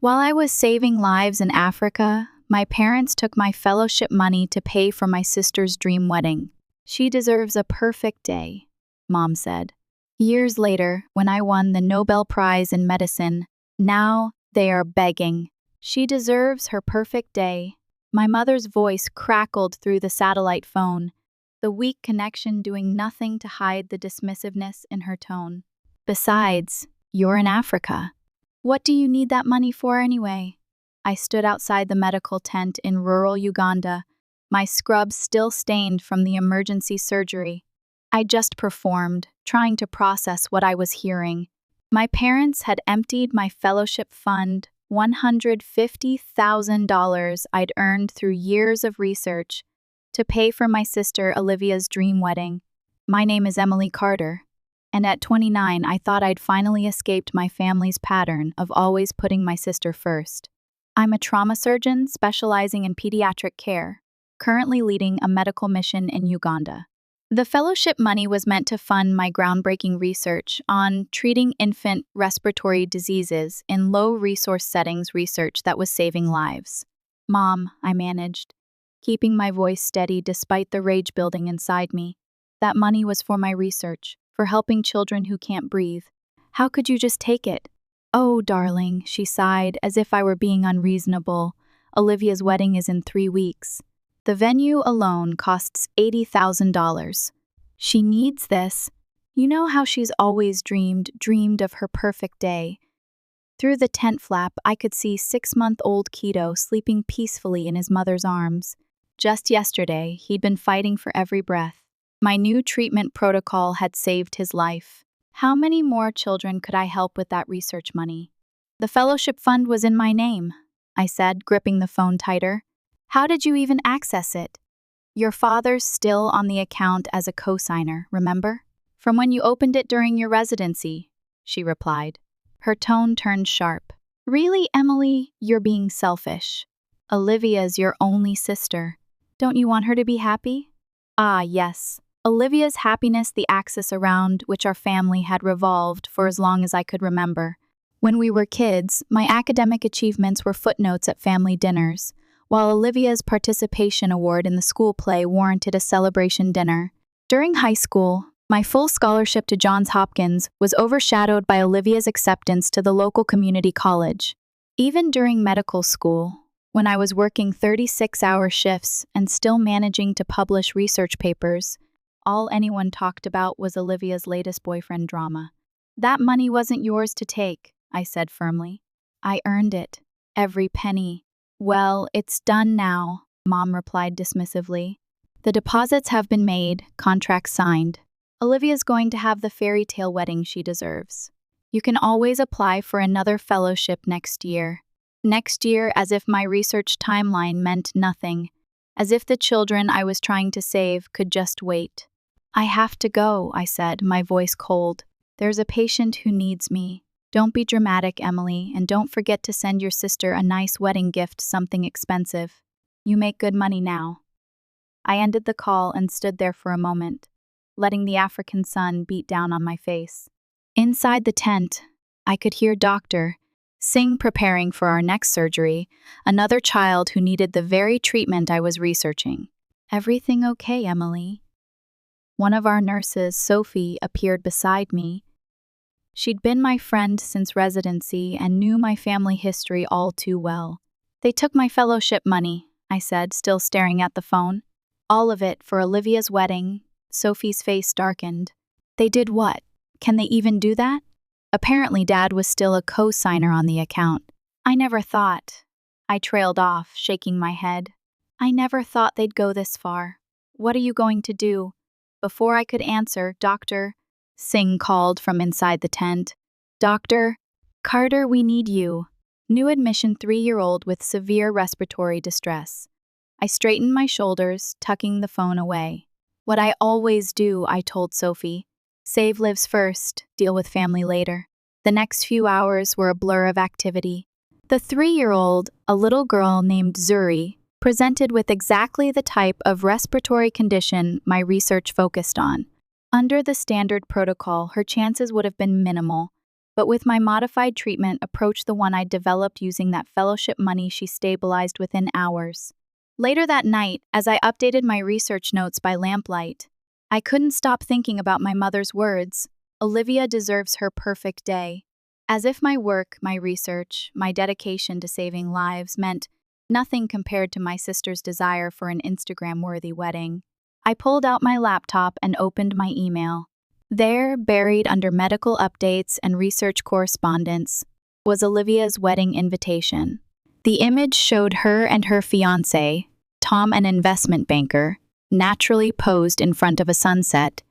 While I was saving lives in Africa, my parents took my fellowship money to pay for my sister's dream wedding. She deserves a perfect day, Mom said. Years later, when I won the Nobel Prize in Medicine, now they are begging. She deserves her perfect day. My mother's voice crackled through the satellite phone, the weak connection doing nothing to hide the dismissiveness in her tone. Besides, you're in Africa. What do you need that money for anyway? I stood outside the medical tent in rural Uganda, my scrubs still stained from the emergency surgery. I just performed, trying to process what I was hearing. My parents had emptied my fellowship fund, $150,000 I'd earned through years of research, to pay for my sister Olivia's dream wedding. My name is Emily Carter, and at 29 I thought I'd finally escaped my family's pattern of always putting my sister first. I'm a trauma surgeon specializing in pediatric care, currently leading a medical mission in Uganda. The fellowship money was meant to fund my groundbreaking research on treating infant respiratory diseases in low-resource settings, research that was saving lives. Mom, I managed, keeping my voice steady despite the rage building inside me. That money was for my research, for helping children who can't breathe. How could you just take it? Oh, darling, she sighed, as if I were being unreasonable. Olivia's wedding is in 3 weeks. The venue alone costs $80,000. She needs this. You know how she's always dreamed of her perfect day. Through the tent flap, I could see 6-month-old Keto sleeping peacefully in his mother's arms. Just yesterday, he'd been fighting for every breath. My new treatment protocol had saved his life. How many more children could I help with that research money? The fellowship fund was in my name, I said, gripping the phone tighter. How did you even access it? Your father's still on the account as a co-signer, remember? From when you opened it during your residency, she replied. Her tone turned sharp. Really, Emily, you're being selfish. Olivia's your only sister. Don't you want her to be happy? Ah, yes. Olivia's happiness, the axis around which our family had revolved for as long as I could remember. When we were kids, my academic achievements were footnotes at family dinners, while Olivia's participation award in the school play warranted a celebration dinner. During high school, my full scholarship to Johns Hopkins was overshadowed by Olivia's acceptance to the local community college. Even during medical school, when I was working 36-hour shifts and still managing to publish research papers, all anyone talked about was Olivia's latest boyfriend drama. That money wasn't yours to take, I said firmly. I earned it. Every penny. Well, it's done now, Mom replied dismissively. The deposits have been made, contracts signed. Olivia's going to have the fairy tale wedding she deserves. You can always apply for another fellowship next year. Next year, as if my research timeline meant nothing, as if the children I was trying to save could just wait. I have to go, I said, my voice cold. There's a patient who needs me. Don't be dramatic, Emily, and don't forget to send your sister a nice wedding gift, something expensive. You make good money now. I ended the call and stood there for a moment, letting the African sun beat down on my face. Inside the tent, I could hear Dr. Singh preparing for our next surgery, another child who needed the very treatment I was researching. Everything okay, Emily? One of our nurses, Sophie, appeared beside me. She'd been my friend since residency and knew my family history all too well. They took my fellowship money, I said, still staring at the phone. All of it for Olivia's wedding. Sophie's face darkened. They did what? Can they even do that? Apparently, Dad was still a co-signer on the account. I never thought. I trailed off, shaking my head. I never thought they'd go this far. What are you going to do? Before I could answer, Dr. Singh called from inside the tent. Dr. Carter, we need you. New admission 3-year-old with severe respiratory distress. I straightened my shoulders, tucking the phone away. What I always do, I told Sophie. Save lives first, deal with family later. The next few hours were a blur of activity. The 3-year-old, a little girl named Zuri, presented with exactly the type of respiratory condition my research focused on. Under the standard protocol, her chances would have been minimal. but with my modified treatment approached the one I'd developed using that fellowship money she stabilized within hours. Later that night, as I updated my research notes by lamplight, I couldn't stop thinking about my mother's words. Olivia deserves her perfect day. As if my work, my research, my dedication to saving lives meant nothing compared to my sister's desire for an Instagram-worthy wedding. I pulled out my laptop and opened my email. There, buried under medical updates and research correspondence, was Olivia's wedding invitation. The image showed her and her fiancé, Tom, an investment banker, naturally posed in front of a sunset,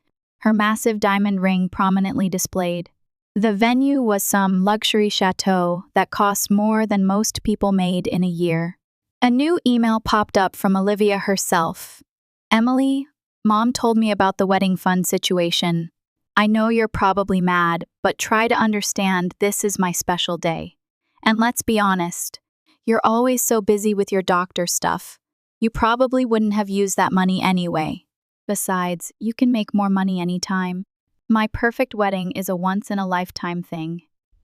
her massive diamond ring prominently displayed. The venue was some luxury chateau that cost more than most people made in a year. A new email popped up from Olivia herself. "Emily, Mom told me about the wedding fund situation. I know you're probably mad, but try to understand this is my special day. And let's be honest, you're always so busy with your doctor stuff. You probably wouldn't have used that money anyway. Besides, you can make more money anytime. My perfect wedding is a once-in-a-lifetime thing.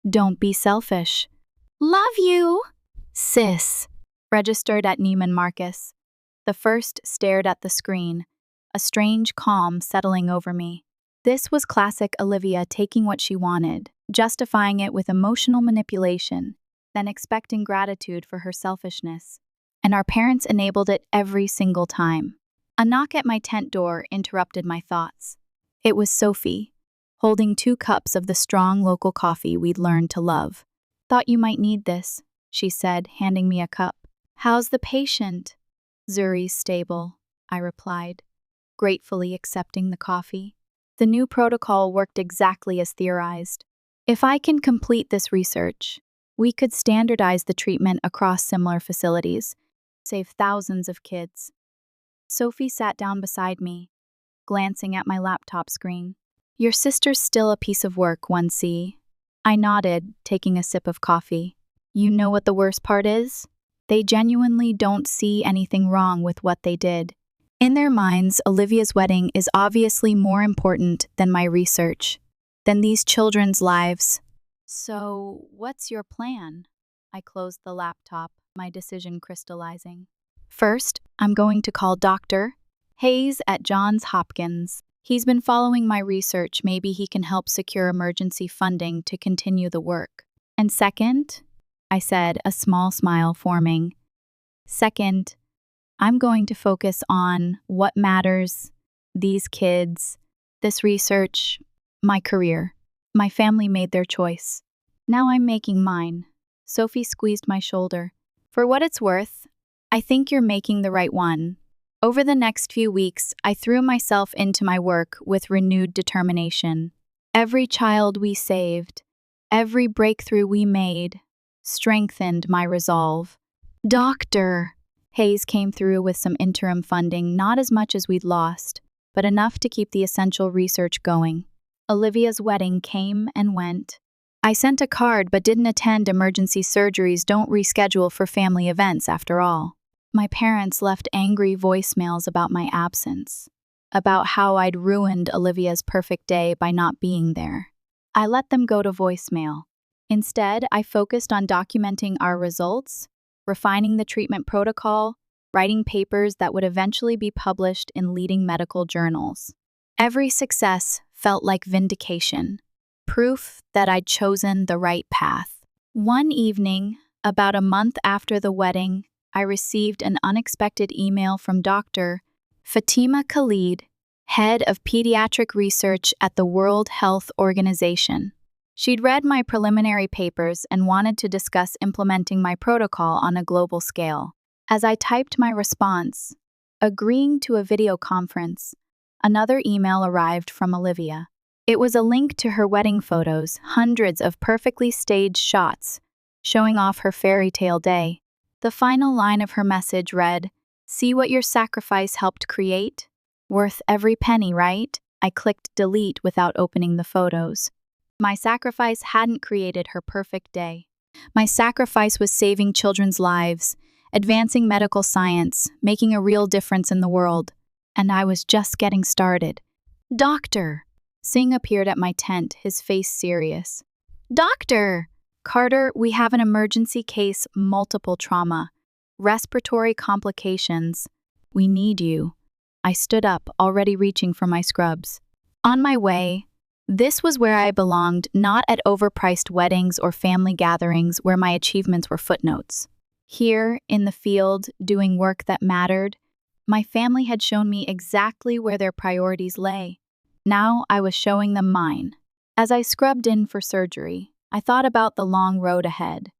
Don't be selfish. Love you, sis." Registered at Neiman Marcus. The first stared at the screen, a strange calm settling over me. This was classic Olivia taking what she wanted, justifying it with emotional manipulation, then expecting gratitude for her selfishness. And our parents enabled it every single time. A knock at my tent door interrupted my thoughts. It was Sophie, holding 2 cups of the strong local coffee we'd learned to love. "Thought you might need this," she said, handing me a cup. "How's the patient?" "Zuri's stable," I replied, gratefully accepting the coffee. The new protocol worked exactly as theorized. If I can complete this research, we could standardize the treatment across similar facilities, save thousands of kids. Sophie sat down beside me, glancing at my laptop screen. "Your sister's still a piece of work, 1C. I nodded, taking a sip of coffee. You know what the worst part is? They genuinely don't see anything wrong with what they did. In their minds, Olivia's wedding is obviously more important than my research, than these children's lives." "So, what's your plan?" I closed the laptop, my decision crystallizing. "First, I'm going to call Dr. Hayes at Johns Hopkins. He's been following my research. Maybe he can help secure emergency funding to continue the work. And second," I said, a small smile forming. "Second, I'm going to focus on what matters, these kids, this research, my career. My family made their choice. Now I'm making mine." Sophie squeezed my shoulder. "For what it's worth, I think you're making the right one." Over the next few weeks, I threw myself into my work with renewed determination. Every child we saved, every breakthrough we made, strengthened my resolve. "Dr. Hayes came through with some interim funding, not as much as we'd lost, but enough to keep the essential research going. Olivia's wedding came and went. I sent a card but didn't attend. Emergency surgeries don't reschedule for family events after all. My parents left angry voicemails about my absence, about how I'd ruined Olivia's perfect day by not being there. I let them go to voicemail. Instead, I focused on documenting our results, refining the treatment protocol, writing papers that would eventually be published in leading medical journals. Every success felt like vindication, proof that I'd chosen the right path. One evening, about a month after the wedding, I received an unexpected email from Dr. Fatima Khalid, head of pediatric research at the World Health Organization. She'd read my preliminary papers and wanted to discuss implementing my protocol on a global scale. As I typed my response, agreeing to a video conference, another email arrived from Olivia. It was a link to her wedding photos, hundreds of perfectly staged shots, showing off her fairy tale day. The final line of her message read, "See what your sacrifice helped create? Worth every penny, right?" I clicked delete without opening the photos. My sacrifice hadn't created her perfect day. My sacrifice was saving children's lives, advancing medical science, making a real difference in the world. And I was just getting started. "Doctor!" Singh appeared at my tent, his face serious. Doctor! Carter, we have an emergency case, multiple trauma, respiratory complications. We need you. I stood up, already reaching for my scrubs. On my way, this was where I belonged, not at overpriced weddings or family gatherings where my achievements were footnotes. Here, in the field, doing work that mattered, my family had shown me exactly where their priorities lay. Now I was showing them mine. As I scrubbed in for surgery, I thought about the long road ahead.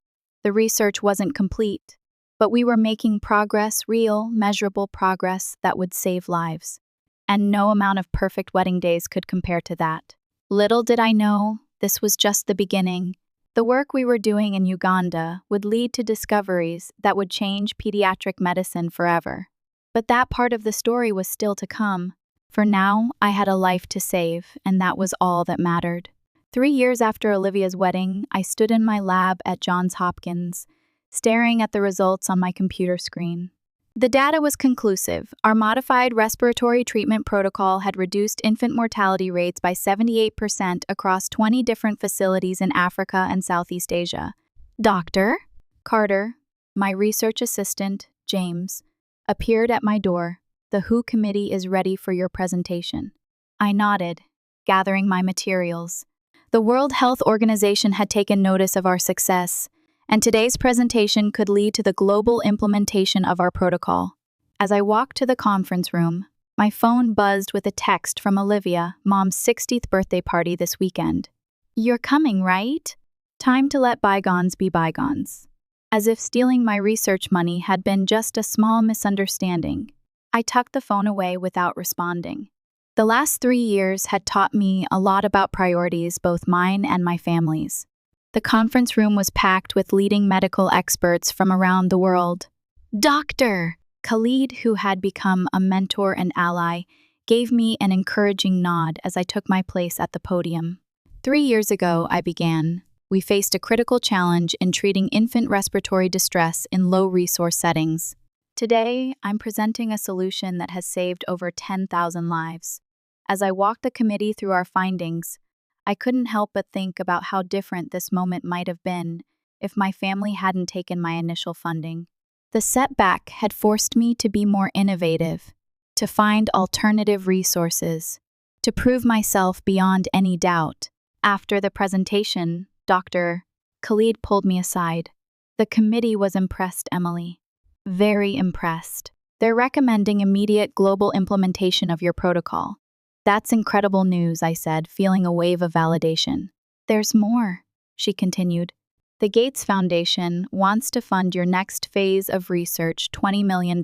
The research wasn't complete, but we were making progress, real, measurable progress that would save lives. And no amount of perfect wedding days could compare to that. Little did I know, this was just the beginning. The work we were doing in Uganda would lead to discoveries that would change pediatric medicine forever. But that part of the story was still to come. For now, I had a life to save, and that was all that mattered. 3 years after Olivia's wedding, I stood in my lab at Johns Hopkins, staring at the results on my computer screen. The data was conclusive. Our modified respiratory treatment protocol had reduced infant mortality rates by 78% across 20 different facilities in Africa and Southeast Asia. Dr. Carter, my research assistant, James, appeared at my door. The WHO committee is ready for your presentation. I nodded, gathering my materials. The World Health Organization had taken notice of our success, and today's presentation could lead to the global implementation of our protocol. As I walked to the conference room, my phone buzzed with a text from Olivia, Mom's 60th birthday party this weekend. You're coming, right? Time to let bygones be bygones. As if stealing my research money had been just a small misunderstanding, I tucked the phone away without responding. The last 3 years had taught me a lot about priorities, both mine and my family's. The conference room was packed with leading medical experts from around the world. Dr. Khalid, who had become a mentor and ally, gave me an encouraging nod as I took my place at the podium. 3 years ago, I began. We faced a critical challenge in treating infant respiratory distress in low-resource settings. Today, I'm presenting a solution that has saved over 10,000 lives. As I walked the committee through our findings, I couldn't help but think about how different this moment might have been if my family hadn't taken my initial funding. The setback had forced me to be more innovative, to find alternative resources, to prove myself beyond any doubt. After the presentation, Dr. Khalid pulled me aside. The committee was impressed, Emily. Very impressed. They're recommending immediate global implementation of your protocol. That's incredible news, I said, feeling a wave of validation. There's more, she continued. The Gates Foundation wants to fund your next phase of research, $20 million.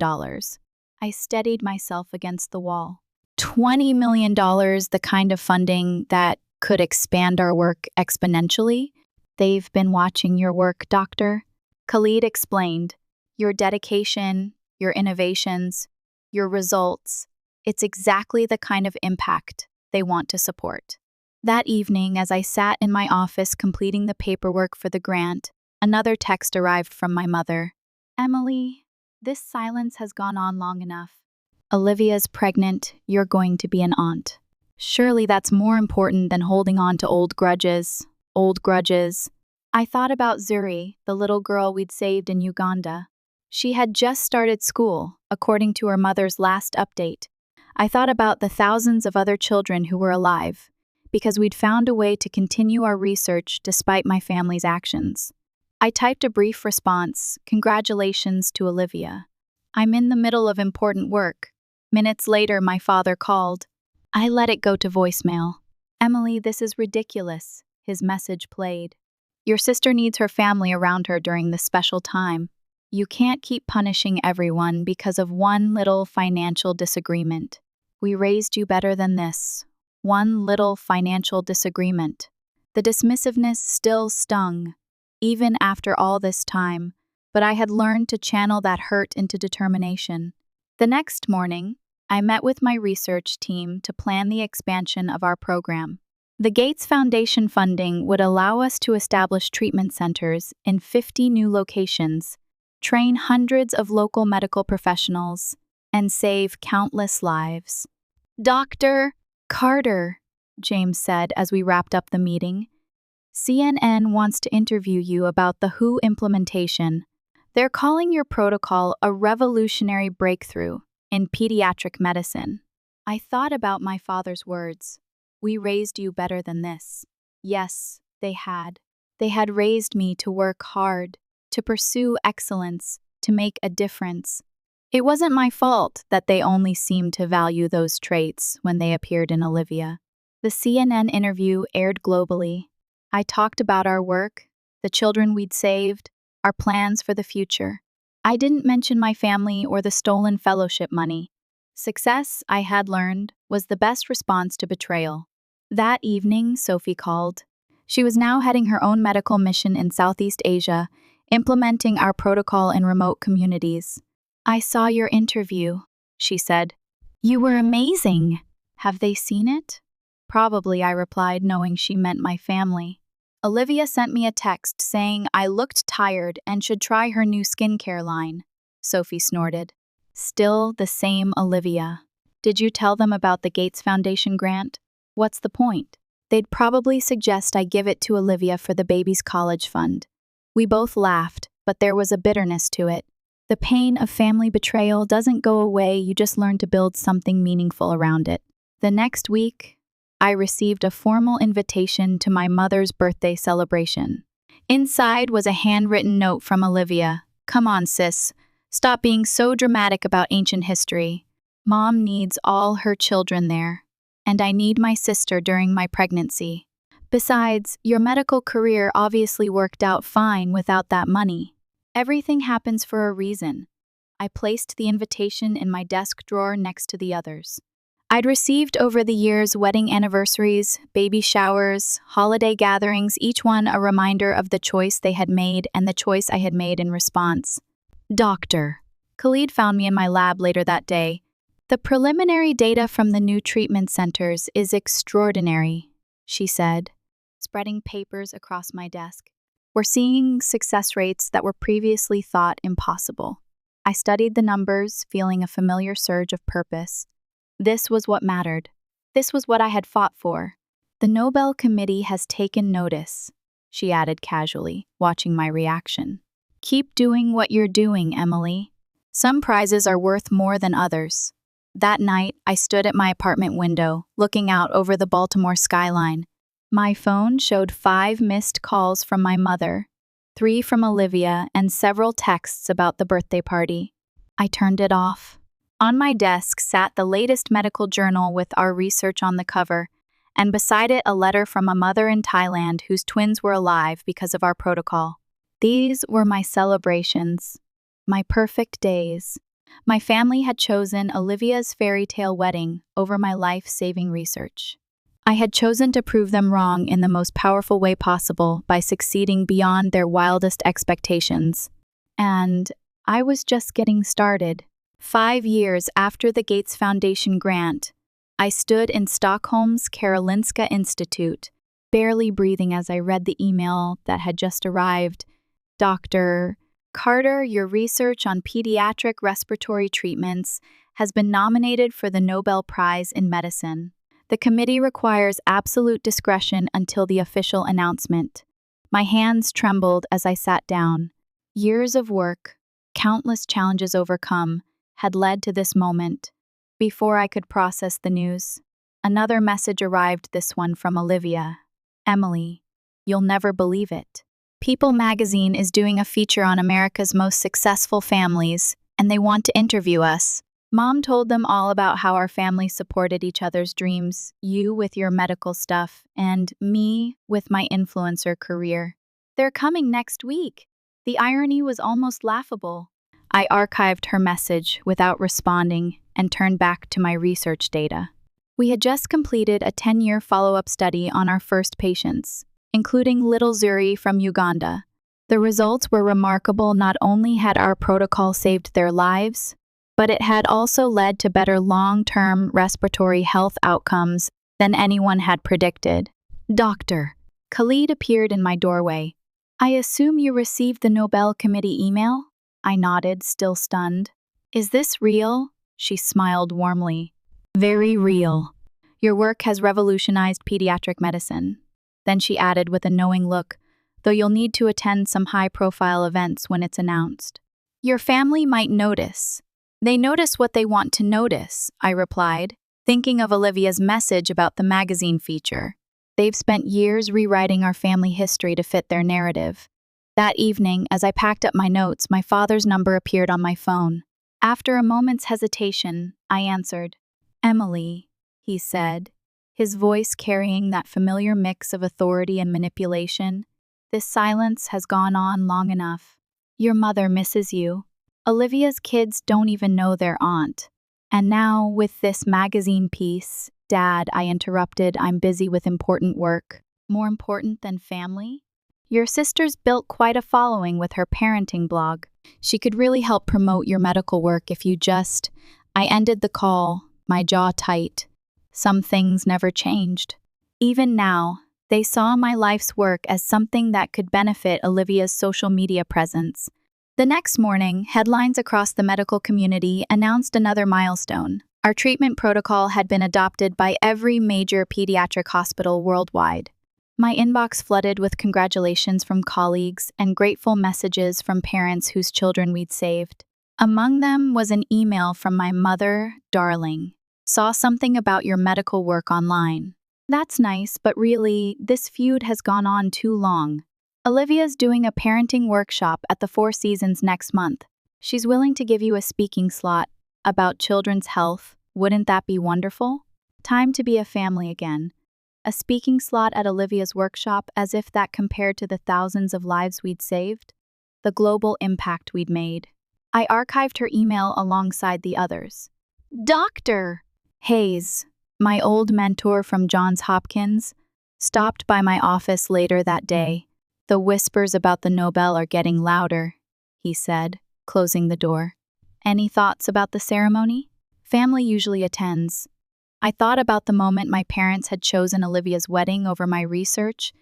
I steadied myself against the wall. $20 million, the kind of funding that could expand our work exponentially? They've been watching your work, Doctor. Khalid explained. Your dedication, your innovations, your results. It's exactly the kind of impact they want to support. That evening, as I sat in my office completing the paperwork for the grant, another text arrived from my mother. Emily, this silence has gone on long enough. Olivia's pregnant, you're going to be an aunt. Surely that's more important than holding on to old grudges. I thought about Zuri, the little girl we'd saved in Uganda. She had just started school, according to her mother's last update. I thought about the thousands of other children who were alive, because we'd found a way to continue our research despite my family's actions. I typed a brief response, congratulations to Olivia. I'm in the middle of important work. Minutes later, my father called. I let it go to voicemail. Emily, this is ridiculous, his message played. Your sister needs her family around her during this special time. You can't keep punishing everyone because of one little financial disagreement. We raised you better than this. One little financial disagreement. The dismissiveness still stung, even after all this time, but I had learned to channel that hurt into determination. The next morning, I met with my research team to plan the expansion of our program. The Gates Foundation funding would allow us to establish treatment centers in 50 new locations, train hundreds of local medical professionals, and save countless lives. Dr. Carter, James said as we wrapped up the meeting, CNN wants to interview you about the WHO implementation. They're calling your protocol a revolutionary breakthrough in pediatric medicine. I thought about my father's words. We raised you better than this. Yes, they had. They had raised me to work hard, to pursue excellence, to make a difference. It wasn't my fault that they only seemed to value those traits when they appeared in Olivia. The CNN interview aired globally. I talked about our work, the children we'd saved, our plans for the future. I didn't mention my family or the stolen fellowship money. Success, I had learned, was the best response to betrayal. That evening, Sophie called. She was now heading her own medical mission in Southeast Asia, implementing our protocol in remote communities. I saw your interview, she said. You were amazing. Have they seen it? Probably, I replied, knowing she meant my family. Olivia sent me a text saying I looked tired and should try her new skincare line. Sophie snorted. Still the same Olivia. Did you tell them about the Gates Foundation grant? What's the point? They'd probably suggest I give it to Olivia for the baby's college fund. We both laughed, but there was a bitterness to it. The pain of family betrayal doesn't go away, you just learn to build something meaningful around it. The next week, I received a formal invitation to my mother's birthday celebration. Inside was a handwritten note from Olivia. Come on, sis. Stop being so dramatic about ancient history. Mom needs all her children there. And I need my sister during my pregnancy. Besides, your medical career obviously worked out fine without that money. Everything happens for a reason. I placed the invitation in my desk drawer next to the others. I'd received over the years wedding anniversaries, baby showers, holiday gatherings, each one a reminder of the choice they had made and the choice I had made in response. Doctor. Khalid found me in my lab later that day. The preliminary data from the new treatment centers is extraordinary, she said, spreading papers across my desk. We're seeing success rates that were previously thought impossible. I studied the numbers, feeling a familiar surge of purpose. This was what mattered. This was what I had fought for. The Nobel Committee has taken notice, she added casually, watching my reaction. Keep doing what you're doing, Emily. Some prizes are worth more than others. That night, I stood at my apartment window, looking out over the Baltimore skyline. My phone showed 5 missed calls from my mother, 3 from Olivia, and several texts about the birthday party. I turned it off. On my desk sat the latest medical journal with our research on the cover, and beside it a letter from a mother in Thailand whose twins were alive because of our protocol. These were my celebrations, my perfect days. My family had chosen Olivia's fairy tale wedding over my life-saving research. I had chosen to prove them wrong in the most powerful way possible by succeeding beyond their wildest expectations. And I was just getting started. 5 years after the Gates Foundation grant, I stood in Stockholm's Karolinska Institute, barely breathing as I read the email that had just arrived. Dr. Carter, your research on pediatric respiratory treatments has been nominated for the Nobel Prize in Medicine. The committee requires absolute discretion until the official announcement. My hands trembled as I sat down. Years of work, countless challenges overcome, had led to this moment. Before I could process the news, another message arrived, this one from Olivia. Emily, you'll never believe it. People magazine is doing a feature on America's most successful families, and they want to interview us. Mom told them all about how our family supported each other's dreams, you with your medical stuff, and me with my influencer career. They're coming next week. The irony was almost laughable. I archived her message without responding and turned back to my research data. We had just completed a 10-year follow-up study on our first patients, including little Zuri from Uganda. The results were remarkable. Not only had our protocol saved their lives, but it had also led to better long-term respiratory health outcomes than anyone had predicted. Doctor, Khalid appeared in my doorway. I assume you received the Nobel Committee email? I nodded, still stunned. Is this real? She smiled warmly. Very real. Your work has revolutionized pediatric medicine. Then she added with a knowing look, though you'll need to attend some high-profile events when it's announced. Your family might notice. They notice what they want to notice, I replied, thinking of Olivia's message about the magazine feature. They've spent years rewriting our family history to fit their narrative. That evening, as I packed up my notes, my father's number appeared on my phone. After a moment's hesitation, I answered. "Emily," he said, his voice carrying that familiar mix of authority and manipulation. "This silence has gone on long enough. Your mother misses you. Olivia's kids don't even know their aunt. And now, with this magazine piece, Dad," I interrupted, "I'm busy with important work." "More important than family?" "Your sister's built quite a following with her parenting blog. She could really help promote your medical work if you just—" I ended the call, my jaw tight. Some things never changed. Even now, they saw my life's work as something that could benefit Olivia's social media presence. The next morning, headlines across the medical community announced another milestone. Our treatment protocol had been adopted by every major pediatric hospital worldwide. My inbox flooded with congratulations from colleagues and grateful messages from parents whose children we'd saved. Among them was an email from my mother, "Darling, saw something about your medical work online. That's nice, but really, this feud has gone on too long. Olivia's doing a parenting workshop at the Four Seasons next month. She's willing to give you a speaking slot about children's health. Wouldn't that be wonderful? Time to be a family again." A speaking slot at Olivia's workshop, as if that compared to the thousands of lives we'd saved, the global impact we'd made. I archived her email alongside the others. Dr. Hayes, my old mentor from Johns Hopkins, stopped by my office later that day. "The whispers about the Nobel are getting louder," he said, closing the door. "Any thoughts about the ceremony?" "Family usually attends." I thought about the moment my parents had chosen Olivia's wedding over my research,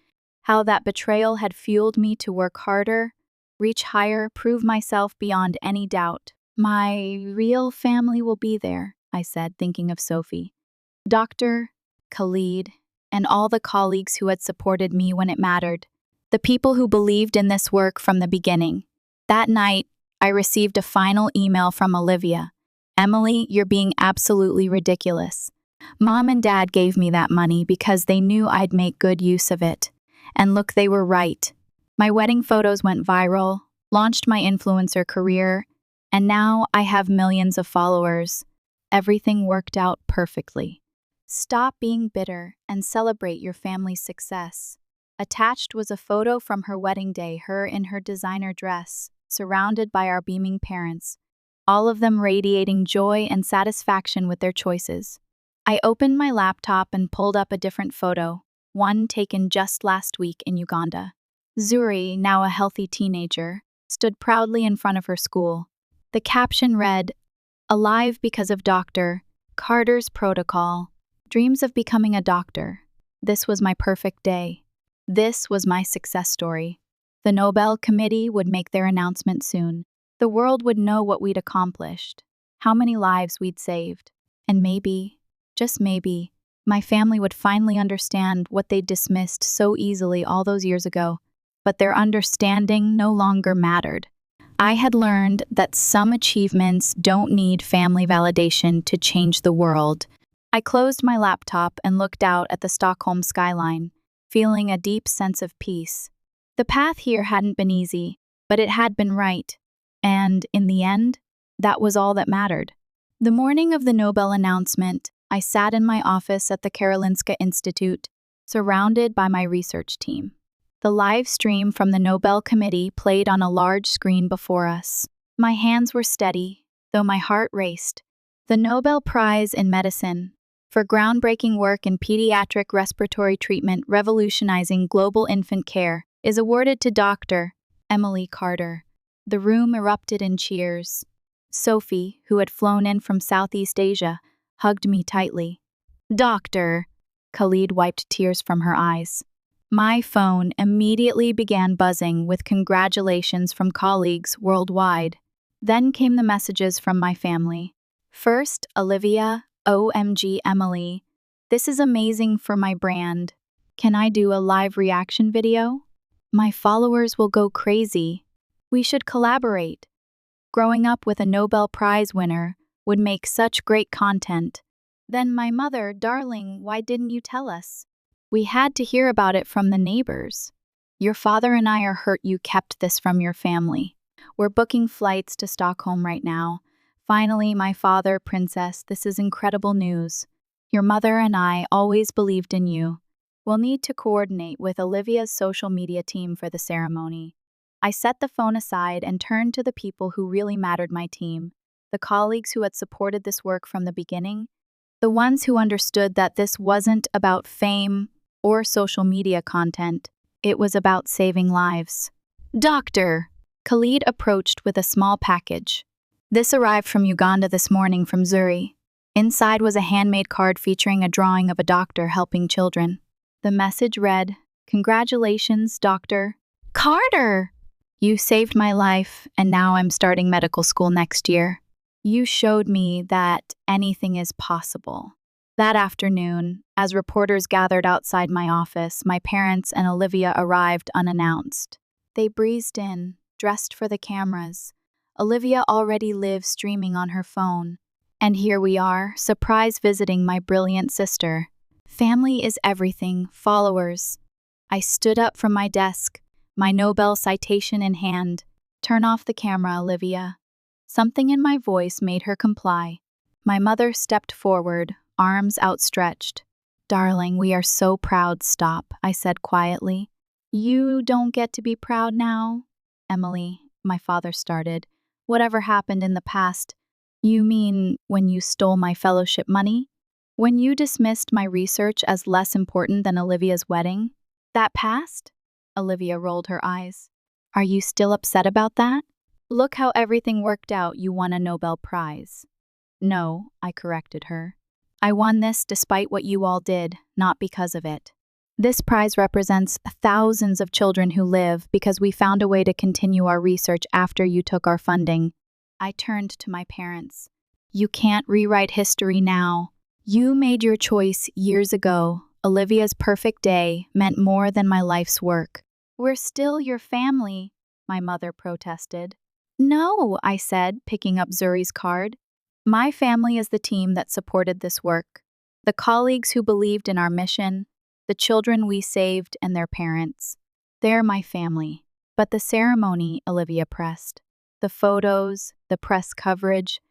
how that betrayal had fueled me to work harder, reach higher, prove myself beyond any doubt. "My real family will be there," I said, thinking of Sophie, Dr. Khalid, and all the colleagues who had supported me when it mattered, the people who believed in this work from the beginning. That night, I received a final email from Olivia. "Emily, you're being absolutely ridiculous. Mom and Dad gave me that money because they knew I'd make good use of it. And look, they were right. My wedding photos went viral, launched my influencer career, and now I have millions of followers. Everything worked out perfectly. Stop being bitter and celebrate your family's success." Attached was a photo from her wedding day, her in her designer dress, surrounded by our beaming parents, all of them radiating joy and satisfaction with their choices. I opened my laptop and pulled up a different photo, one taken just last week in Uganda. Zuri, now a healthy teenager, stood proudly in front of her school. The caption read, "Alive because of Dr. Carter's protocol. Dreams of becoming a doctor. This was my perfect day. This was my success story." The Nobel Committee would make their announcement soon. The world would know what we'd accomplished, how many lives we'd saved, and maybe, just maybe, my family would finally understand what they'd dismissed so easily all those years ago. But their understanding no longer mattered. I had learned that some achievements don't need family validation to change the world. I closed my laptop and looked out at the Stockholm skyline, feeling a deep sense of peace. The path here hadn't been easy, but it had been right. And, in the end, that was all that mattered. The morning of the Nobel announcement, I sat in my office at the Karolinska Institute, surrounded by my research team. The live stream from the Nobel Committee played on a large screen before us. My hands were steady, though my heart raced. The Nobel Prize in Medicine, for groundbreaking work in pediatric respiratory treatment revolutionizing global infant care, is awarded to Dr. Emily Carter. The room erupted in cheers. Sophie, who had flown in from Southeast Asia, hugged me tightly. "Doctor," Khalid wiped tears from her eyes. My phone immediately began buzzing with congratulations from colleagues worldwide. Then came the messages from my family. First, Olivia, "OMG Emily, this is amazing for my brand. Can I do a live reaction video? My followers will go crazy. We should collaborate. Growing up with a Nobel Prize winner would make such great content. Then my mother, darling, why didn't you tell us? We had to hear about it from the neighbors. Your father and I are hurt you kept this from your family. We're booking flights to Stockholm right now. Finally, my father, princess, this is incredible news. Your mother and I always believed in you. We'll need to coordinate with Olivia's social media team for the ceremony. I set the phone aside and turned to the people who really mattered my team, the colleagues who had supported this work from the beginning, the ones who understood that this wasn't about fame or social media content, it was about saving lives. Doctor, Khalid approached with a small package. This arrived from Uganda this morning from Zuri. Inside was a handmade card featuring a drawing of a doctor helping children. The message read, "Congratulations, Dr. Carter! You saved my life, and now I'm starting medical school next year. You showed me that anything is possible." That afternoon, as reporters gathered outside my office, my parents and Olivia arrived unannounced. They breezed in, dressed for the cameras. Olivia already lives streaming on her phone. And here we are, surprise visiting my brilliant sister. Family is everything, followers. I stood up from my desk, my Nobel citation in hand. Turn off the camera, Olivia. Something in my voice made her comply. My mother stepped forward, arms outstretched. Darling, we are so proud, stop, I said quietly. You don't get to be proud now. Emily, my father started. Whatever happened in the past, you mean when you stole my fellowship money? When you dismissed my research as less important than Olivia's wedding? That passed? Olivia rolled her eyes. Are you still upset about that? Look how everything worked out, you won a Nobel Prize. No, I corrected her. I won this despite what you all did, not because of it. This prize represents thousands of children who live because we found a way to continue our research after you took our funding. I turned to my parents. You can't rewrite history now. You made your choice years ago. Olivia's perfect day meant more than my life's work. We're still your family, my mother protested. No, I said, picking up Zuri's card. My family is the team that supported this work, the colleagues who believed in our mission, the children we saved and their parents. They're my family. But the ceremony, Olivia pressed, the photos, the press coverage,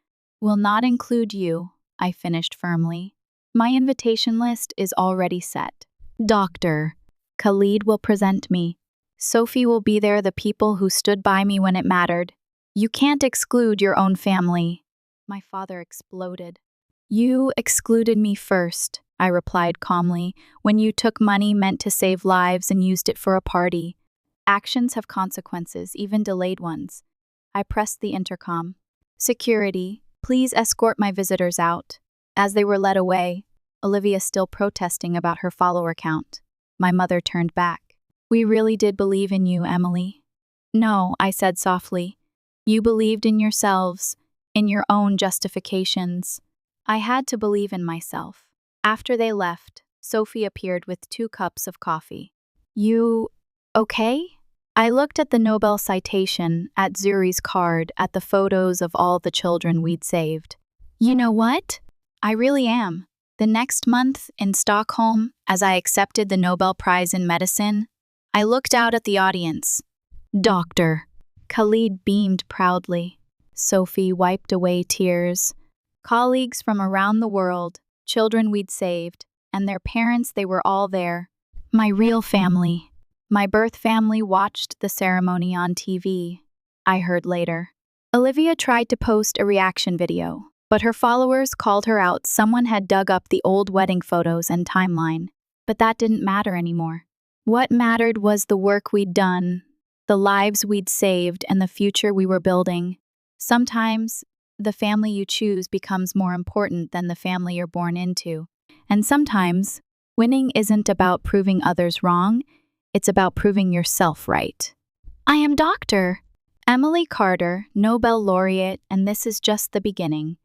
will not include you, I finished firmly. My invitation list is already set. Doctor, Khalid will present me. Sophie will be there, the people who stood by me when it mattered. You can't exclude your own family. My father exploded. You excluded me first, I replied calmly, when you took money meant to save lives and used it for a party. Actions have consequences, even delayed ones. I pressed the intercom. Security, please escort my visitors out. As they were led away, Olivia still protesting about her follower count. My mother turned back. We really did believe in you, Emily. No, I said softly. You believed in yourselves, in your own justifications. I had to believe in myself. After they left, Sophie appeared with 2 cups of coffee. You okay? I looked at the Nobel citation, at Zuri's card, at the photos of all the children we'd saved. You know what? I really am. The next month, in Stockholm, as I accepted the Nobel Prize in Medicine, I looked out at the audience. Doctor. Khalid beamed proudly. Sophie wiped away tears. Colleagues from around the world, children we'd saved, and their parents, they were all there. My real family. My birth family watched the ceremony on TV, I heard later. Olivia tried to post a reaction video, but her followers called her out. Someone had dug up the old wedding photos and timeline. But that didn't matter anymore. What mattered was the work we'd done, the lives we'd saved, and the future we were building. Sometimes, the family you choose becomes more important than the family you're born into. And sometimes, winning isn't about proving others wrong, it's about proving yourself right. I am Dr. Emily Carter, Nobel laureate, and this is just the beginning.